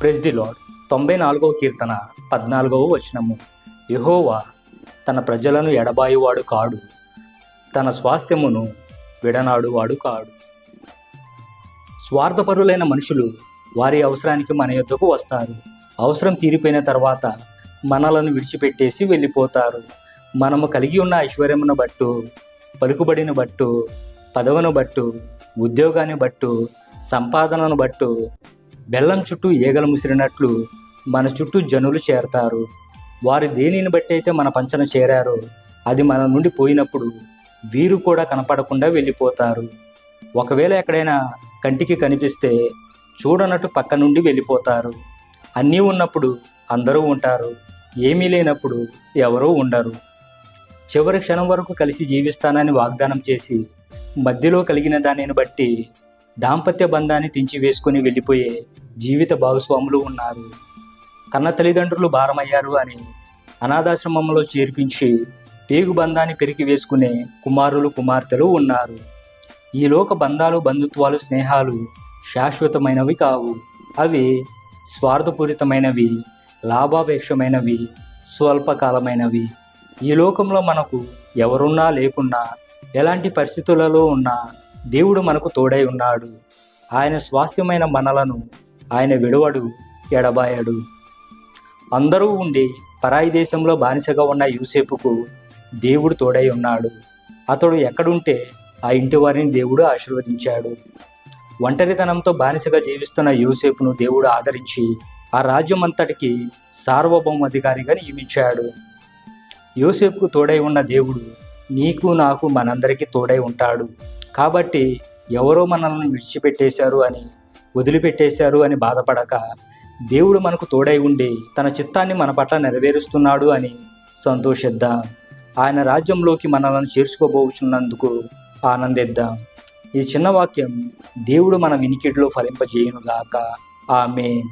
Praise the lord. 94వ కీర్తన 14వ వచనము. యెహోవా తన ప్రజలను ఎడబాయువాడు కాడు, తన స్వాస్థ్యమును విడనాడువాడు కాడు. స్వార్థపరులైన మనుషులు వారి అవసరానికి మన యొద్దకు వస్తారు. అవసరం తీరిపోయిన తర్వాత మనలను విడిచిపెట్టేసి వెళ్ళిపోతారు. మనము కలిగి ఉన్న ఐశ్వర్యమును బట్టు, పలుకుబడిని బట్టు, పదవును బట్టు, ఉద్యోగాన్ని బట్టు, సంపాదనను బట్టు బెల్లం చుట్టూ ఈగలు ముసిరినట్లు మన చుట్టూ జనులు చేరతారు. వారు దేనిని బట్టి అయితే మన పంచన చేరారో అది మన నుండి పోయినప్పుడు వీరు కూడా కనపడకుండా వెళ్ళిపోతారు. ఒకవేళ ఎక్కడైనా కంటికి కనిపిస్తే చూడనట్టు పక్క నుండి వెళ్ళిపోతారు. అన్నీ ఉన్నప్పుడు అందరూ ఉంటారు, ఏమీ లేనప్పుడు ఎవరూ ఉండరు. చివరి క్షణం వరకు కలిసి జీవిస్తానని వాగ్దానం చేసి మధ్యలో కలిగిన దానిని బట్టి దాంపత్య బంధాన్ని తెంచివేసుకొని వెళ్ళిపోయే జీవిత భాగస్వాములు ఉన్నారు. కన్న తల్లిదండ్రులు భారమయ్యారు అని అనాథాశ్రమంలో చేర్పించి పేగు బంధాన్ని పెరికి వేసుకునే కుమారులు కుమార్తెలు ఉన్నారు. ఈ లోక బంధాలు, బంధుత్వాలు, స్నేహాలు శాశ్వతమైనవి కావు. అవి స్వార్థపూరితమైనవి, లాభాపేక్షమైనవి, స్వల్పకాలమైనవి. ఈ లోకంలో మనకు ఎవరున్నా లేకున్నా, ఎలాంటి పరిస్థితులలో ఉన్నా దేవుడు మనకు తోడై ఉన్నాడు. ఆయన స్వాస్థ్యమైన మనలను ఆయన విడవడు, ఎడబాయడు. అందరూ ఉండి పరాయి దేశంలో బానిసగా ఉన్న యోసేపుకు దేవుడు తోడై ఉన్నాడు. అతడు ఎక్కడుంటే ఆ ఇంటి వారిని దేవుడు ఆశీర్వదించాడు. ఒంటరితనంతో బానిసగా జీవిస్తున్న యోసేపును దేవుడు ఆదరించి ఆ రాజ్యం అంతటికి సార్వభౌమాధికారిగా నియమించాడు. యోసేపుకు తోడై ఉన్న దేవుడు నీకు, నాకు, మనందరికీ తోడై ఉంటాడు. కాబట్టి ఎవరో మనల్ని విడిచిపెట్టేశారు అని, వదిలిపెట్టేశారు అని బాధపడక, దేవుడు మనకు తోడై ఉండి తన చిత్తాన్ని మన పట్ల నెరవేరుస్తున్నాడు అని సంతోషిద్దాం. ఆయన రాజ్యంలోకి మనలను చేర్చుకోబోచున్నందుకు ఆనందిద్దాం. ఈ చిన్న వాక్యం దేవుడు మన వినికిడిలో ఫలింపజేయునుగాక. ఆమేన్.